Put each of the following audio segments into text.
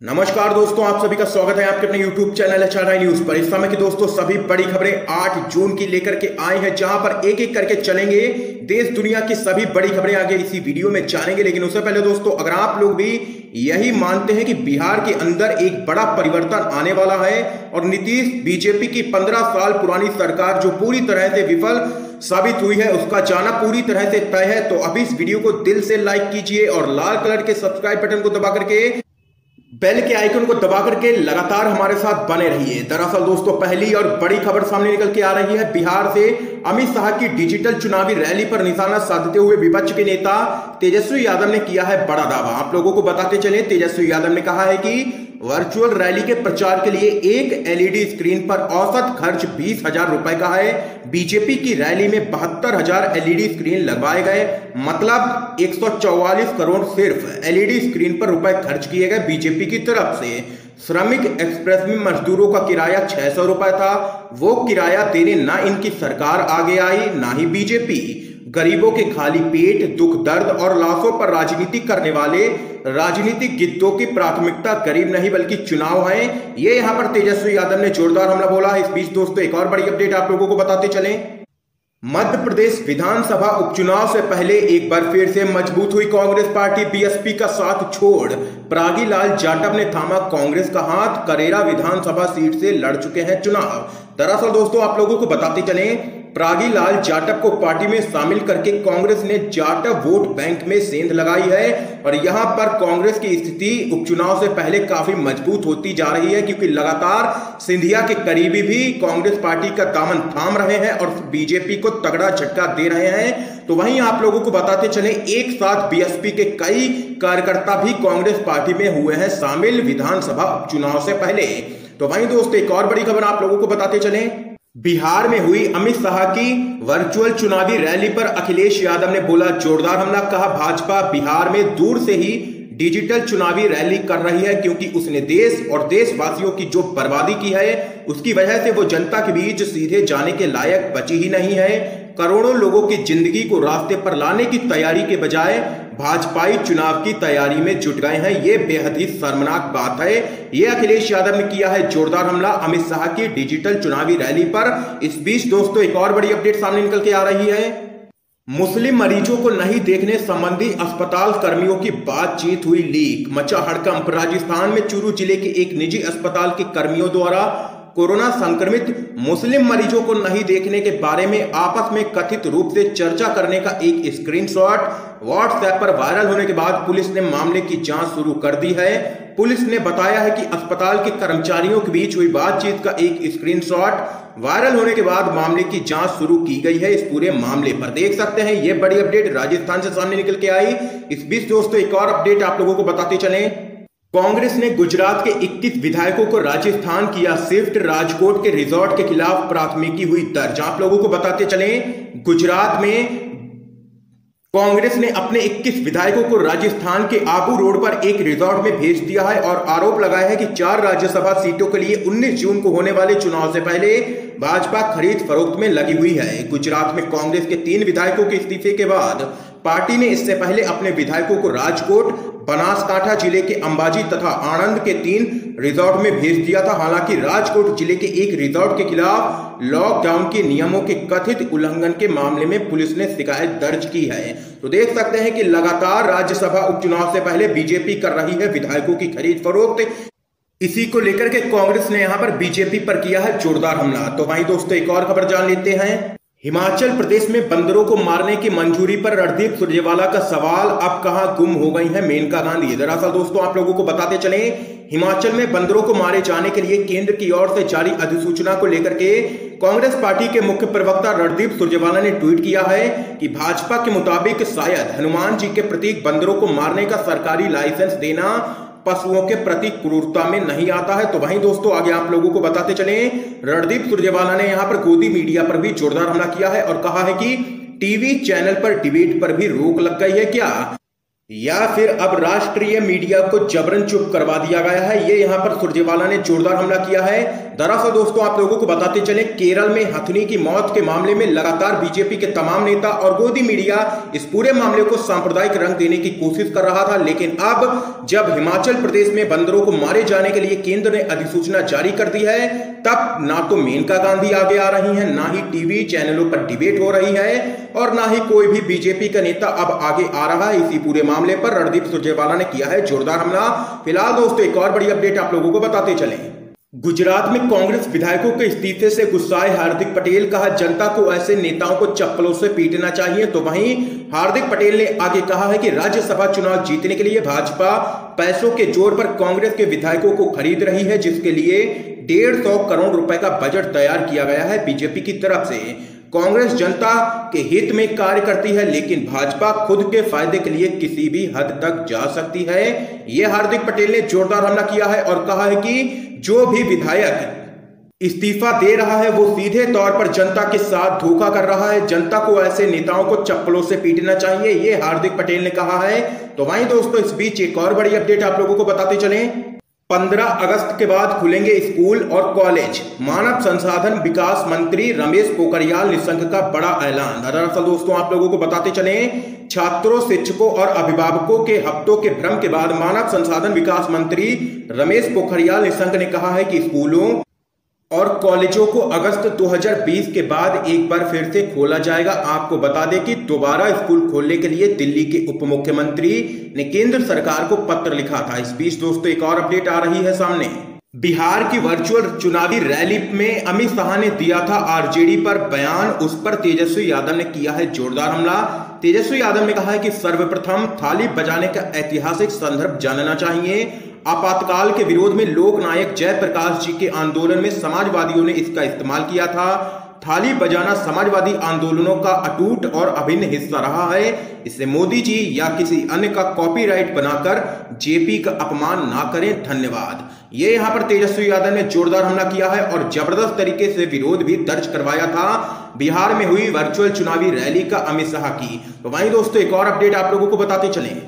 नमस्कार दोस्तों, आप सभी का स्वागत है आपके अपने YouTube चैनल HRI न्यूज पर। इस समय की दोस्तों सभी बड़ी खबरें 8 जून की लेकर के आए हैं, जहां पर एक एक करके चलेंगे। देश दुनिया की सभी बड़ी खबरें आगे इसी वीडियो में जानेंगे। लेकिन उससे पहले दोस्तों, अगर आप लोग भी यही मानते हैं कि बिहार के अंदर एक बड़ा परिवर्तन आने वाला है और नीतीश बीजेपी की 15 साल पुरानी सरकार जो पूरी तरह से विफल साबित हुई है उसका जाना पूरी तरह से तय है, तो अभी इस वीडियो को दिल से लाइक कीजिए और लाल कलर के सब्सक्राइब बटन को दबा करके बेल के आइकन को दबा करके लगातार हमारे साथ बने रहिए। दरअसल दोस्तों, पहली और बड़ी खबर सामने निकल के आ रही है। बिहार से अमित शाह की डिजिटल चुनावी रैली पर निशाना साधते हुए विपक्ष के नेता तेजस्वी यादव ने किया है बड़ा दावा। आप लोगों को बताते चले, तेजस्वी यादव ने कहा है कि वर्चुअल रैली के प्रचार के लिए एक एलईडी स्क्रीन पर औसत खर्च 20,000 रुपए का है। बीजेपी की रैली में 72,000 एलईडी स्क्रीन लगवाए गए, मतलब 144 करोड़ सिर्फ एलईडी स्क्रीन पर रुपए खर्च किए गए बीजेपी की तरफ से। श्रमिक एक्सप्रेस में मजदूरों का किराया 600 रुपए था, वो किराया देने ना इनकी सरकार आगे आई ना ही बीजेपी। गरीबों के खाली पेट, दुख दर्द और लाशों पर राजनीति करने वाले राजनीतिक गिद्धों की प्राथमिकता गरीब नहीं बल्कि चुनाव है, ये यहां पर तेजस्वी यादव ने जोरदार हमला बोला। इस बीच दोस्तों, एक और बड़ी अपडेट आप लोगों को बताते चलें। मध्य प्रदेश विधानसभा उपचुनाव से पहले एक बार फिर से मजबूत हुई कांग्रेस पार्टी। बीएसपी का साथ छोड़ प्रागी लाल जाटव ने थामा कांग्रेस का हाथ। करेरा विधानसभा सीट से लड़ चुके हैं चुनाव। दरअसल दोस्तों, आप लोगों को बताते चलें, प्रागी लाल जाटव को पार्टी में शामिल करके कांग्रेस ने जाटव वोट बैंक में सेंध लगाई है और यहां पर कांग्रेस की स्थिति उपचुनाव से पहले काफी मजबूत होती जा रही है, क्योंकि लगातार सिंधिया के करीबी भी कांग्रेस पार्टी का दामन थाम रहे हैं और बीजेपी को तगड़ा झटका दे रहे हैं। तो वहीं आप लोगों को बताते चले, एक साथ बीएसपी के कई कार्यकर्ता भी कांग्रेस पार्टी में हुए हैं शामिल विधानसभा उपचुनाव से पहले। तो वहीं दोस्तों, एक और बड़ी खबर आप लोगों को बताते चले। बिहार में हुई अमित शाह की वर्चुअल चुनावी रैली पर अखिलेश यादव ने बोला जोरदार हमला। कहा, भाजपा बिहार में दूर से ही डिजिटल चुनावी रैली कर रही है, क्योंकि उसने देश और देशवासियों की जो बर्बादी की है उसकी वजह से वो जनता के बीच सीधे जाने के लायक बची ही नहीं है। करोड़ों लोगों की जिंदगी को रास्ते पर लाने की तैयारी के बजाय भाजपाई चुनाव की तैयारी में जुट गए हैं। ये बेहद ही शर्मनाक बात है। ये अखिलेश यादव ने किया है जोरदार हमला अमित शाह की डिजिटल चुनावी रैली पर। इस बीच दोस्तों, एक और बड़ी अपडेट सामने निकल के आ रही है। मुस्लिम मरीजों को नहीं देखने संबंधी अस्पताल कर्मियों की बातचीत हुई लीक। मचा हड़कंप। राजस्थान में चूरू जिले के एक निजी अस्पताल के कर्मियों द्वारा कोरोना संक्रमित मुस्लिम मरीजों को नहीं देखने के बारे में आपस में कथित रूप से चर्चा करने का एक स्क्रीनशॉट व्हाट्सएप पर वायरल होने के बाद पुलिस ने मामले की जांच शुरू कर दी है। पुलिस ने बताया है कि अस्पताल के कर्मचारियों के बीच हुई बातचीत का एक स्क्रीनशॉट वायरल होने के बाद मामले की जांच शुरू की गई है। इस पूरे मामले पर देख सकते हैं, ये बड़ी अपडेट राजस्थान से सामने निकल के आई। इस बीच दोस्तों, एक और अपडेट आप लोगों को बताते चलें। कांग्रेस ने गुजरात के 21 विधायकों को राजस्थान किया शिफ्ट। राजकोट के रिजॉर्ट के खिलाफ प्राथमिकी हुई दर्ज। आप लोगों को बताते चलें, गुजरात में कांग्रेस ने अपने 21 विधायकों को राजस्थान के आबू रोड पर एक रिजॉर्ट में भेज दिया है और आरोप लगाया है कि 4 राज्यसभा सीटों के लिए 19 जून को होने वाले चुनाव से पहले भाजपा खरीद फरोख्त में लगी हुई है। गुजरात में कांग्रेस के 3 विधायकों के इस्तीफे के बाद पार्टी ने इससे पहले अपने विधायकों को राजकोट, बनासकांठा जिले के अंबाजी तथा आणंद के 3 रिजॉर्ट में भेज दिया था। हालांकि राजकोट जिले के एक रिजॉर्ट के खिलाफ लॉकडाउन के नियमों के कथित उल्लंघन के मामले में पुलिस ने शिकायत दर्ज की है। तो देख सकते हैं कि लगातार राज्यसभा उपचुनाव से पहले बीजेपी कर रही है विधायकों की खरीद फरोख्त। इसी को लेकर के कांग्रेस ने यहां पर बीजेपी पर किया है जोरदार हमला। तो वहीं दोस्तों, एक और खबर जान लेते हैं। हिमाचल प्रदेश में बंदरों को मारने की मंजूरी पर रणदीप सुरजेवाला का सवाल, अब कहां गुम हो गई है मेनका गांधी। दरअसल दोस्तों, आप लोगों को बताते चलें, हिमाचल में बंदरों को मारे जाने के लिए केंद्र की ओर से जारी अधिसूचना को लेकर के कांग्रेस पार्टी के मुख्य प्रवक्ता रणदीप सुरजेवाला ने ट्वीट किया है कि भाजपा के मुताबिक शायद हनुमान जी के प्रतीक बंदरों को मारने का सरकारी लाइसेंस देना पशुओं के प्रति क्रूरता में नहीं आता है। तो वहीं दोस्तों, आगे आप लोगों को बताते चलें, रणदीप सुरजेवाला ने यहां पर गोदी मीडिया पर भी जोरदार हमला किया है और कहा है कि टीवी चैनल पर डिबेट पर भी रोक लग गई है क्या, या फिर अब राष्ट्रीय मीडिया को जबरन चुप करवा दिया गया है। ये यहां पर सुरजेवाला ने जोरदार हमला किया है। दरअसल दोस्तों आप लोगों को बताते चले, केरल में हथनी की मौत के मामले में लगातार बीजेपी के तमाम नेता और गोदी मीडिया इस पूरे मामले को सांप्रदायिक रंग देने की कोशिश कर रहा था। लेकिन अब जब हिमाचल प्रदेश में बंदरों को मारे जाने के लिए केंद्र ने अधिसूचना जारी कर दी है, तब ना तो मेनका गांधी आगे आ रही हैं, ना ही टीवी चैनलों पर डिबेट हो रही है और ना ही कोई भी बीजेपी का नेता अब आगे आ रहा है। इसी पूरे मामले पर रणदीप सुरजेवाला ने किया है जोरदार हमला। फिलहाल दोस्तों एक और बड़ी अपडेट आप लोगों को बताते चले। गुजरात में कांग्रेस विधायकों के इस्तीफे से गुस्साए हार्दिक पटेल, कहा जनता को ऐसे नेताओं को चप्पलों से पीटना चाहिए। तो वहीं हार्दिक पटेल ने आगे कहा है कि राज्यसभा चुनाव जीतने के लिए भाजपा पैसों के जोर पर कांग्रेस के विधायकों को खरीद रही है, जिसके लिए 150 करोड़ रुपए का बजट तैयार किया गया है बीजेपी की तरफ से। कांग्रेस जनता के हित में कार्य करती है, लेकिन भाजपा खुद के फायदे के लिए किसी भी हद तक जा सकती है। यह हार्दिक पटेल ने जोरदार हमला किया है और कहा है कि जो भी विधायक इस्तीफा दे रहा है वो सीधे तौर पर जनता के साथ धोखा कर रहा है। जनता को ऐसे नेताओं को चप्पलों से पीटना चाहिए, ये हार्दिक पटेल ने कहा है। तो वहीं दोस्तों इस बीच एक और बड़ी अपडेट आप लोगों को बताते चलें। 15 अगस्त के बाद खुलेंगे स्कूल और कॉलेज, मानव संसाधन विकास मंत्री रमेश पोखरियाल निशंक का बड़ा ऐलान। दरअसल दोस्तों आप लोगों को बताते चले, छात्रों, शिक्षकों और अभिभावकों के हफ्तों के भ्रम के बाद मानव संसाधन विकास मंत्री रमेश पोखरियाल निशंक ने कहा है कि स्कूलों और कॉलेजों को अगस्त 2020 के बाद एक बार फिर से खोला जाएगा। आपको बता दें कि दोबारा स्कूल खोलने के लिए दिल्ली के उप मुख्यमंत्री ने केंद्र सरकार को पत्र लिखा था। इस बीच दोस्तों एक और अपडेट आ रही है सामने। बिहार की वर्चुअल चुनावी रैली में अमित शाह ने दिया था आरजेडी पर बयान, उस पर तेजस्वी यादव ने किया है जोरदार हमला। तेजस्वी यादव ने कहा है कि सर्वप्रथम थाली बजाने का ऐतिहासिक संदर्भ जानना चाहिए। आपातकाल के विरोध में लोकनायक जयप्रकाश जी के आंदोलन में समाजवादियों ने इसका इस्तेमाल किया था। थाली बजाना समाजवादी आंदोलनों का अटूट और अभिन्न हिस्सा रहा है। इसे मोदी जी या किसी अन्य का कॉपीराइट बनाकर जेपी का अपमान ना करें, धन्यवाद। ये यहाँ पर तेजस्वी यादव ने जोरदार हमला किया है और जबरदस्त तरीके से विरोध भी दर्ज करवाया था बिहार में हुई वर्चुअल चुनावी रैली का अमित शाह की। तो वहीं दोस्तों एक और अपडेट आप लोगों को बताते चलें।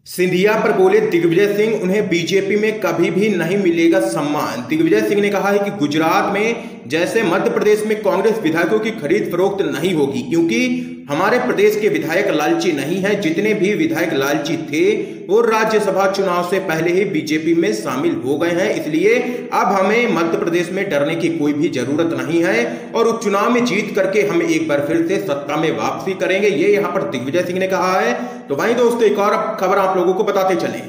सिंधिया पर बोले दिग्विजय सिंह, उन्हें बीजेपी में कभी भी नहीं मिलेगा सम्मान। दिग्विजय सिंह ने कहा है कि गुजरात में जैसे मध्य प्रदेश में कांग्रेस विधायकों की खरीद फरोख्त नहीं होगी, क्योंकि हमारे प्रदेश के विधायक लालची नहीं है। जितने भी विधायक लालची थे वो राज्यसभा चुनाव से पहले ही बीजेपी में शामिल हो गए हैं, इसलिए अब हमें मध्य प्रदेश में डरने की कोई भी जरूरत नहीं है और उपचुनाव में जीत करके हम एक बार फिर से सत्ता में वापसी करेंगे, ये यहाँ पर दिग्विजय सिंह ने कहा है। तो वहीं दोस्तों एक और खबर आप लोगों को बताते चलें।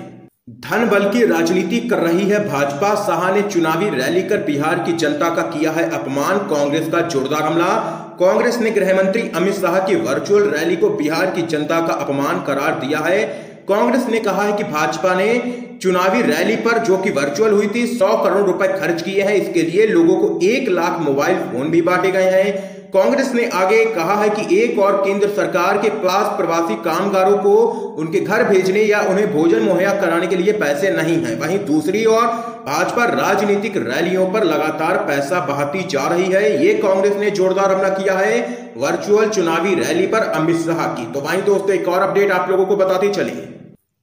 धन बल की राजनीति कर रही है भाजपा, शाह ने चुनावी रैली कर बिहार की जनता का किया है अपमान, कांग्रेस का जोरदार हमला। कांग्रेस ने गृह मंत्री अमित शाह की वर्चुअल रैली को बिहार की जनता का अपमान करार दिया है। कांग्रेस ने कहा है कि भाजपा ने चुनावी रैली पर, जो कि वर्चुअल हुई थी, 100 करोड़ रुपए खर्च किए हैं। इसके लिए लोगों को 1 लाख मोबाइल फोन भी बांटे गए हैं। कांग्रेस ने आगे कहा है कि एक और केंद्र सरकार के पास प्रवासी कामगारों को उनके घर भेजने या उन्हें भोजन मुहैया कराने के लिए पैसे नहीं हैं। वहीं दूसरी ओर भाजपा राजनीतिक रैलियों पर लगातार पैसा बहाती जा रही है। ये कांग्रेस ने जोरदार हमला किया है वर्चुअल चुनावी रैली पर अमित शाह की। तो वहीं दोस्तों एक और अपडेट आप लोगों को बताते चले।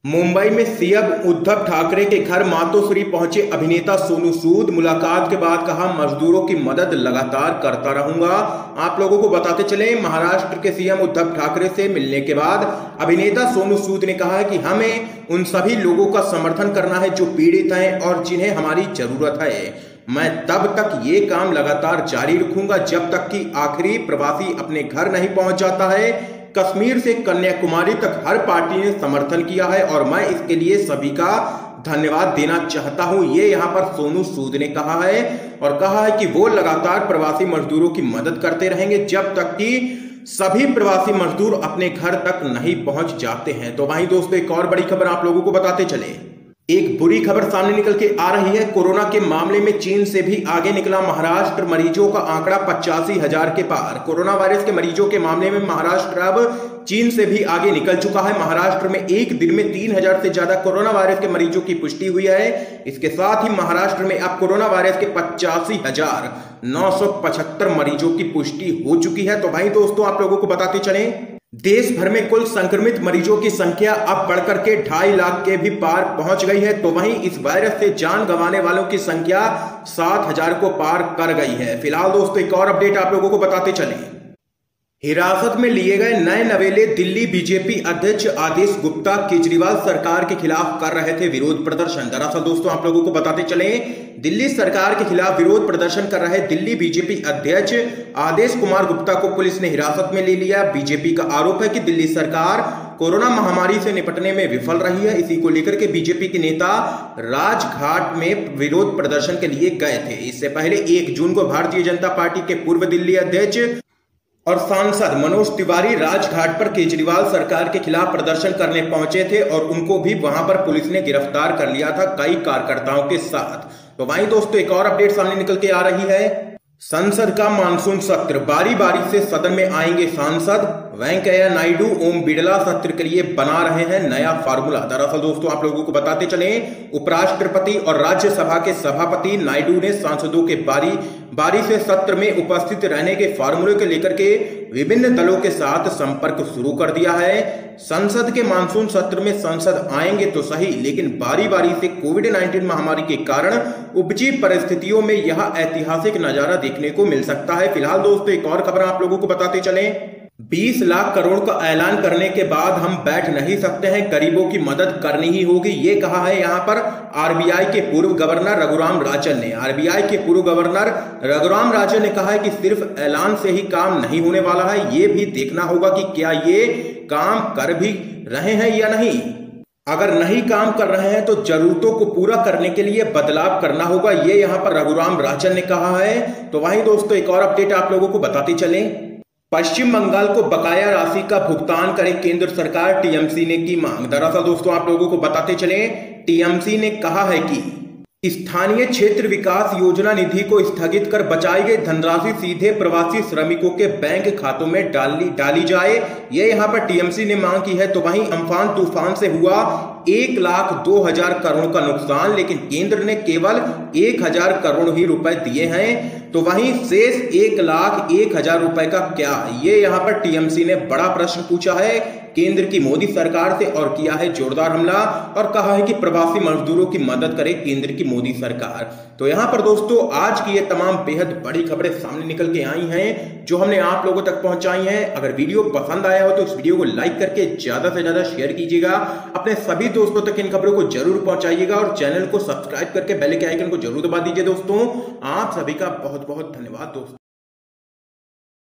मुंबई में सीएम उद्धव ठाकरे के घर मातोश्री पहुंचे अभिनेता सोनू सूद, मुलाकात के बाद कहा मजदूरों की मदद लगातार करता रहूंगा। आप लोगों को बताते चले, महाराष्ट्र के सीएम उद्धव ठाकरे से मिलने के बाद अभिनेता सोनू सूद ने कहा है कि हमें उन सभी लोगों का समर्थन करना है जो पीड़ित हैं और जिन्हें हमारी जरूरत है। मैं तब तक ये काम लगातार जारी रखूंगा जब तक कि आखिरी प्रवासी अपने घर नहीं पहुंच जाता है। कश्मीर से कन्याकुमारी तक हर पार्टी ने समर्थन किया है और मैं इसके लिए सभी का धन्यवाद देना चाहता हूं, ये यहां पर सोनू सूद ने कहा है और कहा है कि वो लगातार प्रवासी मजदूरों की मदद करते रहेंगे जब तक कि सभी प्रवासी मजदूर अपने घर तक नहीं पहुंच जाते हैं। तो वहीं दोस्तों एक और बड़ी खबर आप लोगों को बताते चले। एक बुरी खबर सामने निकल के आ रही है। कोरोना के मामले में चीन से भी आगे निकला महाराष्ट्र, मरीजों का आंकड़ा 85,000 के पार। कोरोना वायरस के मरीजों के मामले में महाराष्ट्र अब चीन से भी आगे निकल चुका है। महाराष्ट्र में एक दिन में 3,000 से ज्यादा कोरोना वायरस के मरीजों की पुष्टि हुई है। इसके साथ ही महाराष्ट्र में अब कोरोना वायरस के 85,975 मरीजों की पुष्टि हो चुकी है। तो भाई दोस्तों आप लोगों को बताते चलें, देश भर में कुल संक्रमित मरीजों की संख्या अब बढ़कर के 2.5 लाख के भी पार पहुंच गई है। तो वहीं इस वायरस से जान गंवाने वालों की संख्या 7,000 को पार कर गई है। फिलहाल दोस्तों एक और अपडेट आप लोगों को बताते चलें। हिरासत में लिए गए नए नवेले दिल्ली बीजेपी अध्यक्ष आदेश गुप्ता केजरीवाल सरकार के खिलाफ कर रहे थे विरोध प्रदर्शन। दरअसल दोस्तों आप लोगों को बताते चलें, दिल्ली सरकार के खिलाफ विरोध प्रदर्शन कर रहे दिल्ली बीजेपी अध्यक्ष आदेश कुमार गुप्ता को पुलिस ने हिरासत में ले लिया। बीजेपी का आरोप है कि दिल्ली सरकार कोरोना महामारी से निपटने में विफल रही है। इसी को लेकर के बीजेपी के नेता राजघाट में विरोध प्रदर्शन के लिए गए थे। इससे पहले 1 जून को भारतीय जनता पार्टी के पूर्व दिल्ली अध्यक्ष और सांसद मनोज तिवारी राजघाट पर केजरीवाल सरकार के खिलाफ प्रदर्शन करने पहुंचे थे और उनको भी वहां पर पुलिस ने गिरफ्तार कर लिया था कई कार्यकर्ताओं के साथ। तो वहीं दोस्तों एक और अपडेट सामने निकल के आ रही है। संसद का मानसून सत्र, बारी बारी से सदन में आएंगे सांसद। वेंकैया नायडू, ओम बिड़ला सत्र के लिए बना रहे हैं नया फार्मूला। दरअसल दोस्तों आप लोगों को बताते चलें, उपराष्ट्रपति और राज्यसभा के सभापति नायडू ने सांसदों के बारी से सत्र में उपस्थित रहने के फार्मूले को लेकर के विभिन्न दलों के साथ संपर्क शुरू कर दिया है। संसद के मानसून सत्र में सांसद आएंगे तो सही, लेकिन बारी बारी से कोविड-19 महामारी के कारण उपजी परिस्थितियों में यह ऐतिहासिक नजारा देखने को मिल सकता है। फिलहाल दोस्तों एक और खबर आप लोगों को बताते चलें, 20 लाख करोड़ का ऐलान करने के बाद हम बैठ नहीं सकते हैं, गरीबों की मदद करनी ही होगी। ये कहा है यहां पर आरबीआई के पूर्व गवर्नर रघुराम राजन ने। आरबीआई के पूर्व गवर्नर रघुराम राजन ने कहा है कि सिर्फ ऐलान से ही काम नहीं होने वाला है, ये भी देखना होगा कि क्या ये काम कर भी रहे हैं या नहीं। अगर नहीं काम कर रहे हैं तो जरूरतों को पूरा करने के लिए बदलाव करना होगा, ये यहां पर रघुराम राजन ने कहा है। तो वहीं दोस्तों एक और अपडेट आप लोगों को बताते चलें, पश्चिम बंगाल को बकाया राशि का भुगतान करे केंद्र सरकार, टीएमसी ने की मांग। दरअसल दोस्तों आप लोगों को बताते चलें, टीएमसी ने कहा है कि स्थानीय क्षेत्र विकास योजना निधि को स्थगित कर बचाई गई धनराशि सीधे प्रवासी श्रमिकों के बैंक खातों में डाली जाए, ये यहां पर टीएमसी ने मांग की है। तो वहीं अम्फान तूफान से हुआ 1,02,000 करोड़ का नुकसान, लेकिन केंद्र ने केवल 1,000 करोड़ ही रुपए दिए हैं। तो वहीं शेष 1,01,000 रुपए का क्या, ये यहां पर टीएमसी ने बड़ा प्रश्न पूछा है केंद्र की मोदी सरकार से और किया है जोरदार हमला और कहा है कि प्रवासी मजदूरों की मदद करे केंद्र की मोदी सरकार। तो यहां पर दोस्तों आज की ये तमाम बेहद बड़ी खबरें सामने निकल के आई हैं जो हमने आप लोगों तक पहुंचाई हैं। अगर वीडियो पसंद आया हो तो इस वीडियो को लाइक करके ज्यादा से ज्यादा शेयर कीजिएगा, अपने सभी दोस्तों तक इन खबरों को जरूर पहुंचाइएगा और चैनल को सब्सक्राइब करके बेल के आइकन को जरूर दबा दीजिए। दोस्तों आप सभी का बहुत बहुत धन्यवाद दोस्तों।